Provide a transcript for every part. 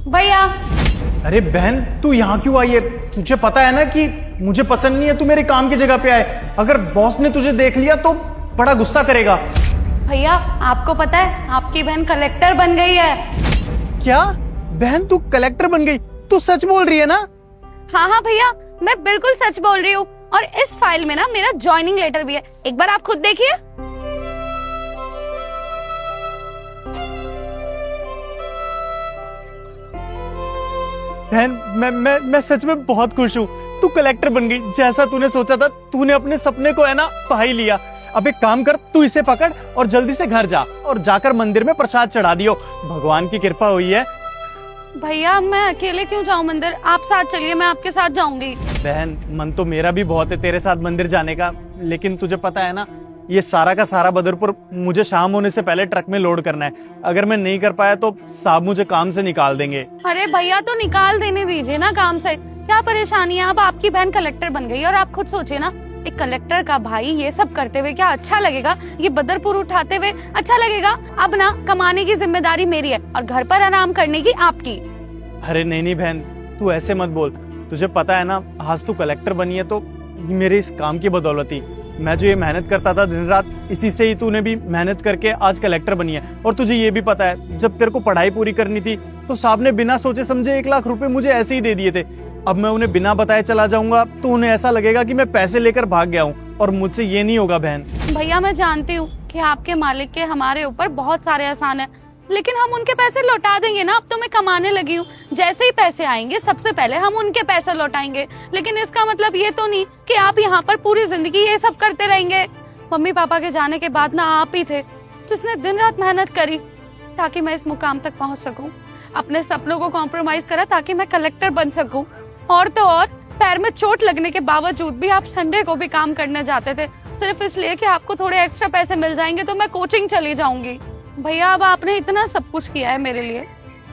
भैया। अरे बहन, तू यहाँ क्यों आई है? तुझे पता है ना कि मुझे पसंद नहीं है तू मेरे काम की जगह पे आए। अगर बॉस ने तुझे देख लिया तो बड़ा गुस्सा करेगा। भैया आपको पता है आपकी बहन कलेक्टर बन गई है। क्या? बहन तू कलेक्टर बन गई? तू सच बोल रही है ना? हाँ हाँ भैया, मैं बिल्कुल सच बोल रही हूँ। और इस फाइल में ना मेरा ज्वाइनिंग लेटर भी है, एक बार आप खुद देखिए। बहन मैं सच में बहुत खुश हूँ। तू कलेक्टर बन गई, जैसा तूने सोचा था। तूने अपने सपने को है ना पा ही लिया। अब एक काम कर, तू इसे पकड़ और जल्दी से घर जा और जाकर मंदिर में प्रसाद चढ़ा दियो। भगवान की कृपा हुई है। भैया मैं अकेले क्यों जाऊँ मंदिर, आप साथ चलिए, मैं आपके साथ जाऊंगी। बहन मन तो मेरा भी बहुत है तेरे साथ मंदिर जाने का, लेकिन तुझे पता है ना ये सारा का सारा बदरपुर मुझे शाम होने से पहले ट्रक में लोड करना है। अगर मैं नहीं कर पाया तो साहब मुझे काम से निकाल देंगे। अरे भैया तो निकाल देने दीजिए ना काम से, क्या परेशानी है। अब आपकी बहन कलेक्टर बन गई और आप खुद सोचिए ना, एक कलेक्टर का भाई ये सब करते हुए क्या अच्छा लगेगा? ये बदरपुर उठाते हुए अच्छा लगेगा? अब ना कमाने की जिम्मेदारी मेरी है और घर पर आराम करने की आपकी। अरे नहीं बहन, तू ऐसे मत बोल। तुझे पता है ना आज तू कलेक्टर बनी है तो मेरे इस काम की बदौलत ही। मैं जो ये मेहनत करता था दिन रात, इसी से ही तूने भी मेहनत करके आज कलेक्टर बनी है। और तुझे ये भी पता है जब तेरे को पढ़ाई पूरी करनी थी तो साहब ने बिना सोचे समझे 1 लाख रुपए मुझे ऐसे ही दे दिए थे। अब मैं उन्हें बिना बताए चला जाऊंगा तो उन्हें ऐसा लगेगा कि मैं पैसे लेकर भाग गया हूँ, और मुझसे ये नहीं होगा बहन। भैया मैं जानती हूँ कि आपके मालिक के हमारे ऊपर बहुत सारे एहसान है, लेकिन हम उनके पैसे लौटा देंगे ना। अब तो मैं कमाने लगी हूँ, जैसे ही पैसे आएंगे सबसे पहले हम उनके पैसे लौटाएंगे। लेकिन इसका मतलब ये तो नहीं कि आप यहाँ पर पूरी जिंदगी ये सब करते रहेंगे। मम्मी पापा के जाने के बाद ना आप ही थे जिसने दिन रात मेहनत करी ताकि मैं इस मुकाम तक पहुँच सकूँ। अपने सपनों को कॉम्प्रोमाइज करा ताकि मैं कलेक्टर बन सकूँ। और तो और पैर में चोट लगने के बावजूद भी आप संडे को भी काम करने जाते थे, सिर्फ इसलिए कि आपको थोड़े एक्स्ट्रा पैसे मिल जाएंगे तो मैं कोचिंग चली जाऊंगी। भैया अब आपने इतना सब कुछ किया है मेरे लिए,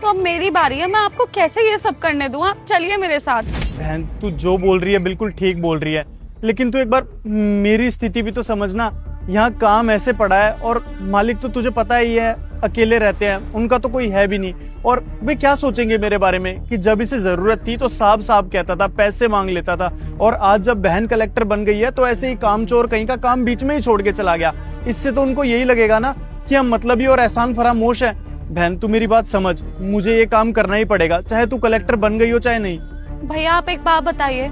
तो अब मेरी बारी है, मैं आपको कैसे ये सब करने दूं? आप चलिए मेरे साथ। बहन तू जो बोल रही है बिल्कुल ठीक बोल रही है, लेकिन तू एक बार मेरी स्थिति भी तो समझना। यहाँ काम ऐसे पड़ा है और मालिक तो तुझे पता ही है अकेले रहते हैं, उनका तो कोई है भी नहीं। और वे क्या सोचेंगे मेरे बारे में कि जब इसे जरूरत थी तो साहब साहब कहता था, पैसे मांग लेता था, और आज जब बहन कलेक्टर बन गई है तो ऐसे ही काम चोर कहीं का काम बीच में ही छोड़ के चला गया। इससे तो उनको यही लगेगा ना कि हम मतलबी और एहसान फरामोश है। बहन तू मेरी बात समझ, मुझे ये काम करना ही पड़ेगा, चाहे तू कलेक्टर बन गई हो चाहे नहीं। भैया आप एक बात बताइए,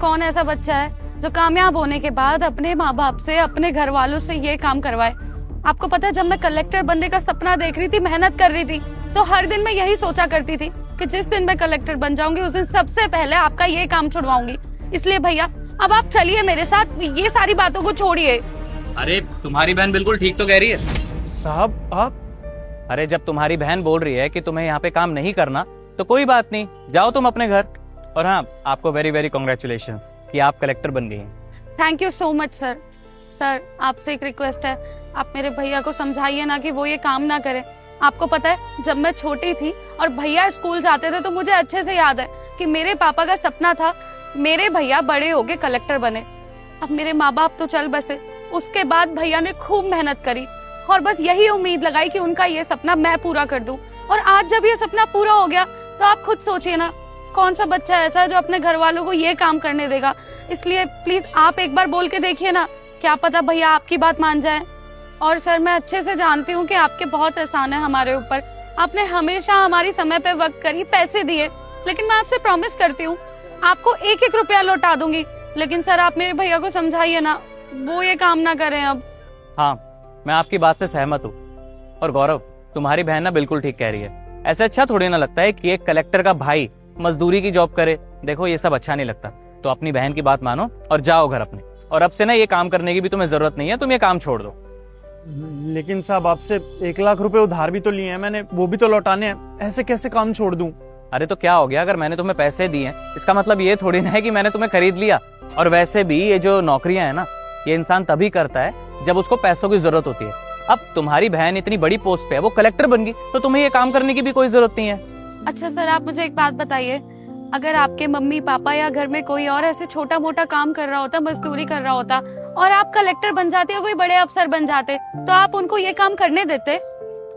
कौन ऐसा बच्चा है जो कामयाब होने के बाद अपने माँ बाप से, अपने घर वालों से ये काम करवाए? आपको पता है जब मैं कलेक्टर बनने का सपना देख रही थी, मेहनत कर रही थी, तो हर दिन मैं यही सोचा करती थी कि जिस दिन मैं कलेक्टर बन जाऊंगी उस दिन सबसे पहले आपका ये काम छुड़वाऊंगी। इसलिए भैया अब आप चलिए मेरे साथ, ये सारी बातों को छोड़िए। अरे तुम्हारी बहन बिल्कुल ठीक तो कह रही है साहब आप? अरे जब तुम्हारी बहन बोल रही है कि तुम्हें यहाँ पे काम नहीं करना तो कोई बात नहीं, जाओ तुम अपने घर। और हाँ, आपको वेरी वेरी कॉन्ग्रेचुलेशंस कि आप कलेक्टर बन गई हैं। Thank you so much sir. Sir आपसे एक रिक्वेस्ट है, आप मेरे भैया को समझाइए ना कि वो ये काम ना करे। आपको पता है जब मैं छोटी थी और भैया स्कूल जाते थे तो मुझे अच्छे से याद है कि मेरे पापा का सपना था मेरे भैया बड़े होके कलेक्टर बने। अब मेरे माँ बाप तो चल बसे, उसके बाद भैया ने खूब मेहनत करी और बस यही उम्मीद लगाई कि उनका ये सपना मैं पूरा कर दूं। और आज जब ये सपना पूरा हो गया तो आप खुद सोचिए ना, कौन सा बच्चा ऐसा है जो अपने घर वालों को ये काम करने देगा? इसलिए प्लीज आप एक बार बोल के देखिए ना, क्या पता भैया आपकी बात मान जाए। और सर मैं अच्छे से जानती हूँ कि आपके बहुत एहसान है हमारे ऊपर, आपने हमेशा हमारी समय पे वक्त करी, पैसे दिए, लेकिन मैं आपसे प्रॉमिस करती हूँ आपको 1-1 रुपया लौटा दूंगी। लेकिन सर आप मेरे भैया को समझाइए ना, वो ये काम ना करें अब। हाँ, मैं आपकी बात से सहमत हूँ। और गौरव, तुम्हारी बहन ना बिल्कुल ठीक कह रही है। ऐसे अच्छा थोड़ी ना लगता है कि एक कलेक्टर का भाई मजदूरी की जॉब करे। देखो ये सब अच्छा नहीं लगता, तो अपनी बहन की बात मानो और जाओ घर अपने। और अब से ना ये काम करने की भी तुम्हें जरूरत नहीं है, तुम ये काम छोड़ दो। लेकिन साहब आपसे 1 लाख रुपए उधार भी तो लिए हैं मैंने, वो भी तो लौटाने हैं, ऐसे कैसे काम छोड़ दूं? अरे तो क्या हो गया, अगर मैंने तुम्हें पैसे दिए इसका मतलब ये थोड़ी ना है कि मैंने तुम्हें खरीद लिया। और वैसे भी ये जो नौकरियां है ना, ये इंसान तभी करता है जब उसको पैसों की जरूरत होती है। अब तुम्हारी बहन इतनी बड़ी पोस्ट पे है, वो कलेक्टर बन गई, तो तुम्हें ये काम करने की भी कोई जरूरत नहीं है। अच्छा सर आप मुझे एक बात बताइए, अगर आपके मम्मी पापा या घर में कोई और ऐसे छोटा मोटा काम कर रहा होता, मजदूरी कर रहा होता, और आप कलेक्टर बन जाते या कोई बड़े अफसर बन जाते, तो आप उनको ये काम करने देते?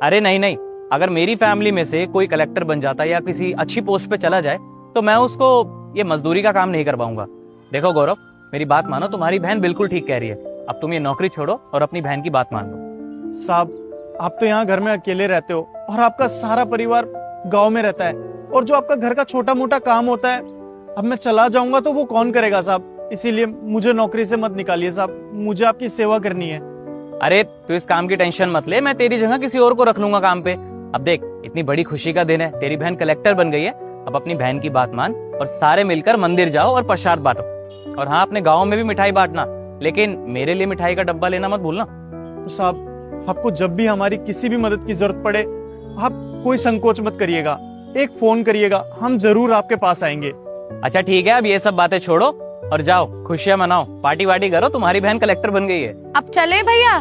अरे नहीं नहीं, अगर मेरी फैमिली में से कोई कलेक्टर बन जाता या किसी अच्छी पोस्ट पे चला जाए तो मैं उसको ये मजदूरी का काम नहीं कर पाऊंगा। देखो गौरव, मेरी बात मानो, तुम्हारी बहन बिल्कुल ठीक कह रही है। अब तुम ये नौकरी छोड़ो और अपनी बहन की बात मान लो। साहब, आप तो यहाँ घर में अकेले रहते हो और आपका सारा परिवार गांव में रहता है, और जो आपका घर का छोटा मोटा काम होता है, अब मैं चला जाऊंगा तो वो कौन करेगा साहब। इसीलिए मुझे नौकरी से मत निकालिए साहब, मुझे आपकी सेवा करनी है। अरे तू इस काम की टेंशन मत ले, मैं तेरी जगह किसी और को रख लूंगा काम पे। अब देख, इतनी बड़ी खुशी का दिन है, तेरी बहन कलेक्टर बन गई है। अब अपनी बहन की बात मान और सारे मिलकर मंदिर जाओ और प्रसाद बांटो। और हाँ, अपने गाँव में भी मिठाई बांटना, लेकिन मेरे लिए मिठाई का डब्बा लेना मत भूलना। तो साहब, आपको जब भी हमारी किसी भी मदद की जरूरत पड़े, आप कोई संकोच मत करिएगा, एक फोन करिएगा, हम जरूर आपके पास आएंगे। अच्छा ठीक है, अब ये सब बातें छोड़ो और जाओ खुशियां मनाओ, पार्टी वार्टी करो, तुम्हारी बहन कलेक्टर बन गई है। अब चले भैया।